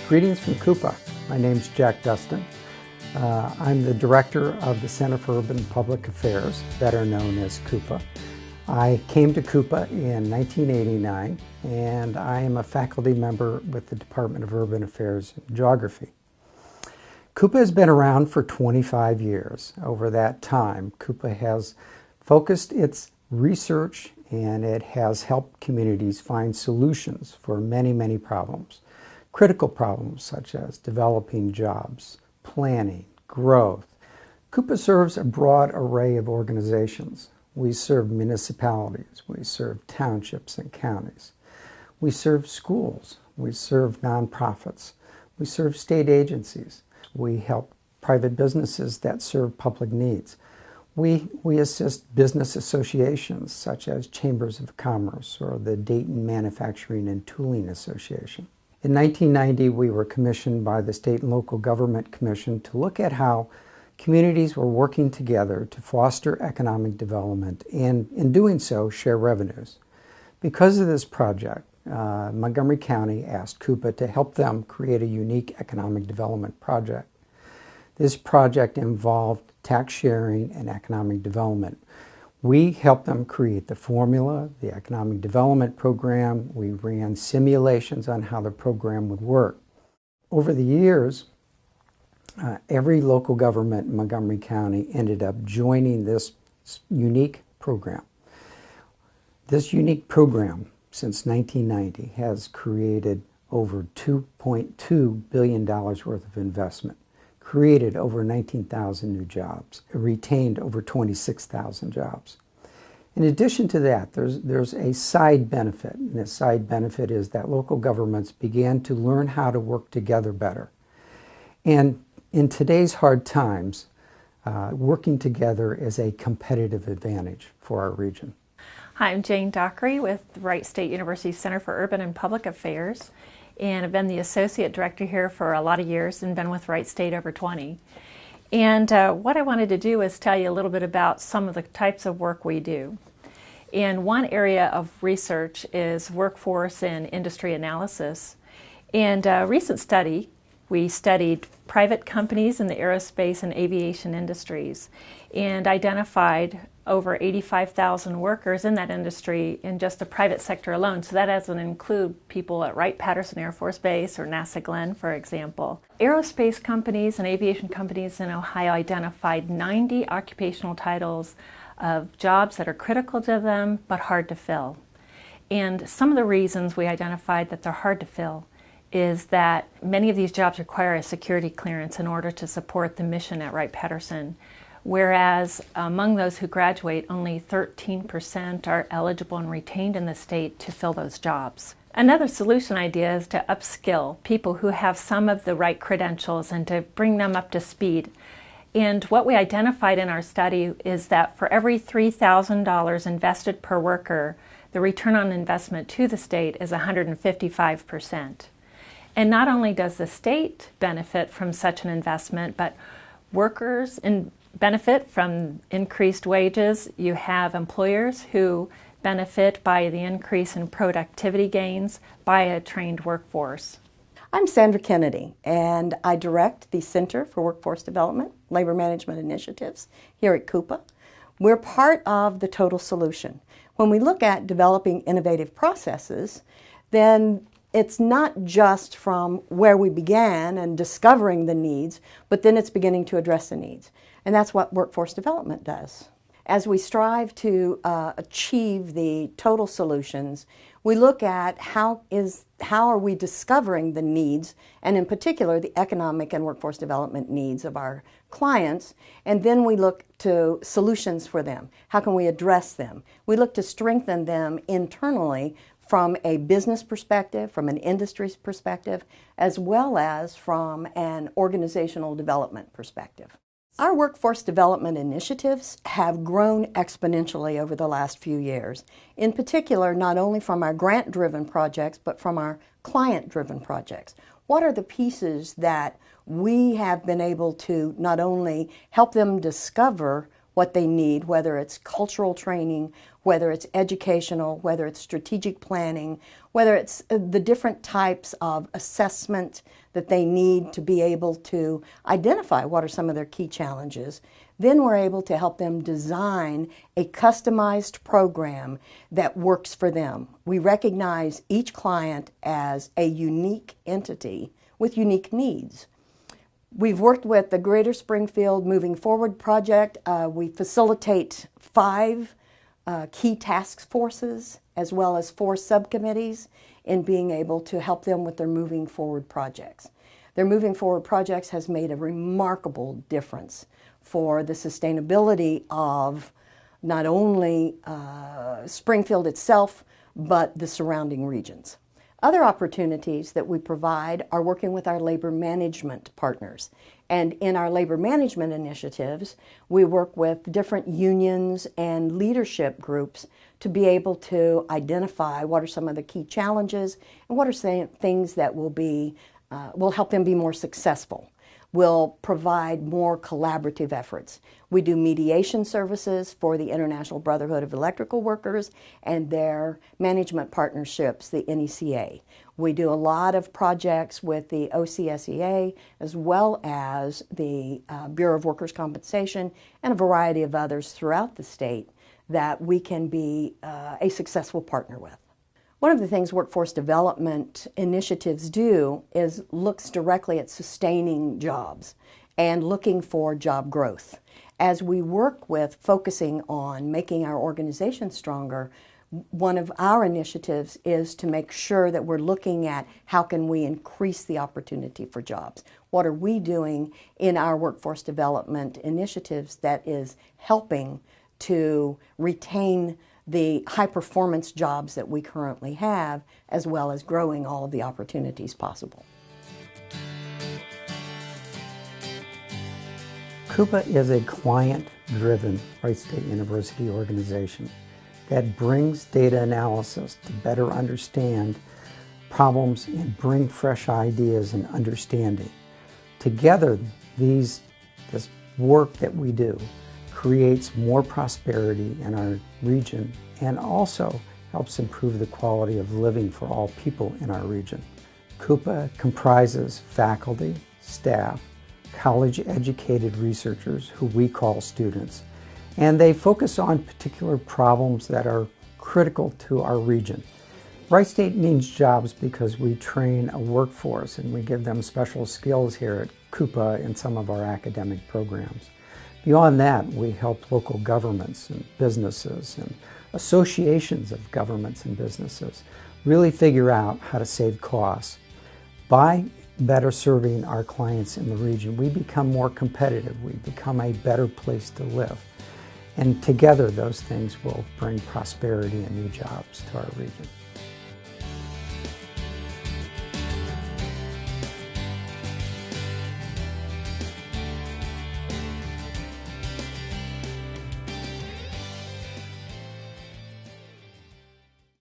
Greetings from Coupa. My name's Jack Dustin. I'm the director of the Center for Urban Public Affairs, better known as Coupa. I came to Coupa in 1989, and I am a faculty member with the Department of Urban Affairs and Geography. Coupa has been around for 25 years. Over that time, Coupa has focused its research and it has helped communities find solutions for many, many problems. Critical problems such as developing jobs, planning, growth. Coupa serves a broad array of organizations. We serve municipalities, we serve townships and counties. We serve schools, we serve nonprofits, we serve state agencies. We help private businesses that serve public needs. We assist business associations such as Chambers of Commerce or the Dayton Manufacturing and Tooling Association. In 1990, we were commissioned by the State and Local Government Commission to look at how communities were working together to foster economic development and, in doing so, share revenues. Because of this project, Montgomery County asked Coupa to help them create a unique economic development project. This project involved tax sharing and economic development. We helped them create the formula, the economic development program. We ran simulations on how the program would work. Over the years, every local government in Montgomery County ended up joining this unique program. This unique program, since 1990, has created over $2.2 billion worth of investment, created over 19,000 new jobs, retained over 26,000 jobs. In addition to that, there's a side benefit, and the side benefit is that local governments began to learn how to work together better. And in today's hard times, working together is a competitive advantage for our region. Hi, I'm Jane Dockery with Wright State University Center for Urban and Public Affairs, and I've been the Associate Director here for a lot of years and been with Wright State over 20. And what I wanted to do is tell you a little bit about some of the types of work we do. And one area of research is workforce and industry analysis. And a recent study, we studied private companies in the aerospace and aviation industries and identified over 85,000 workers in that industry in just the private sector alone. So that doesn't include people at Wright-Patterson Air Force Base or NASA Glenn, for example. Aerospace companies and aviation companies in Ohio identified 90 occupational titles of jobs that are critical to them but hard to fill. And some of the reasons we identified that they're hard to fill is that many of these jobs require a security clearance in order to support the mission at Wright-Patterson, whereas among those who graduate, only 13% are eligible and retained in the state to fill those jobs. Another solution idea is to upskill people who have some of the right credentials and to bring them up to speed. And what we identified in our study is that for every $3,000 invested per worker, the return on investment to the state is 155%. And not only does the state benefit from such an investment, but workers benefit from increased wages. You have employers who benefit by the increase in productivity gains by a trained workforce. I'm Sandra Kennedy, and I direct the Center for Workforce Development, Labor Management Initiatives here at Coupa. We're part of the total solution. When we look at developing innovative processes, then it's not just from where we began and discovering the needs, but then it's beginning to address the needs. And that's what workforce development does. As we strive to achieve the total solutions, we look at how are we discovering the needs, and in particular the economic and workforce development needs of our clients, and then we look to solutions for them. How can we address them? We look to strengthen them internally from a business perspective, from an industry perspective, as well as from an organizational development perspective. Our workforce development initiatives have grown exponentially over the last few years, in particular not only from our grant-driven projects, but from our client-driven projects. What are the pieces that we have been able to not only help them discover what they need, whether it's cultural training, whether it's educational, whether it's strategic planning, whether it's the different types of assessment that they need to be able to identify what are some of their key challenges. Then we're able to help them design a customized program that works for them. We recognize each client as a unique entity with unique needs. We've worked with the Greater Springfield Moving Forward project. We facilitate 5 key task forces as well as 4 subcommittees in being able to help them with their Moving Forward projects. Their Moving Forward projects has made a remarkable difference for the sustainability of not only Springfield itself, but the surrounding regions. Other opportunities that we provide are working with our labor management partners. And in our labor management initiatives, we work with different unions and leadership groups to be able to identify what are some of the key challenges and what are things that will help them be more successful. We'll provide more collaborative efforts. We do mediation services for the International Brotherhood of Electrical Workers and their management partnerships, the NECA. We do a lot of projects with the OCSEA as well as the Bureau of Workers' Compensation and a variety of others throughout the state that we can be a successful partner with. One of the things workforce development initiatives do is looks directly at sustaining jobs and looking for job growth. As we work with focusing on making our organization stronger, one of our initiatives is to make sure that we're looking at how can we increase the opportunity for jobs. What are we doing in our workforce development initiatives that is helping to retain the high-performance jobs that we currently have, as well as growing all of the opportunities possible. Coupa is a client-driven Wright State University organization that brings data analysis to better understand problems and bring fresh ideas and understanding. Together, this work that we do creates more prosperity in our region and also helps improve the quality of living for all people in our region. Coupa comprises faculty, staff, college-educated researchers who we call students, and they focus on particular problems that are critical to our region. Wright State needs jobs because we train a workforce and we give them special skills here at Coupa in some of our academic programs. Beyond that, we help local governments and businesses and associations of governments and businesses really figure out how to save costs. By better serving our clients in the region, we become more competitive. We become a better place to live. And together, those things will bring prosperity and new jobs to our region.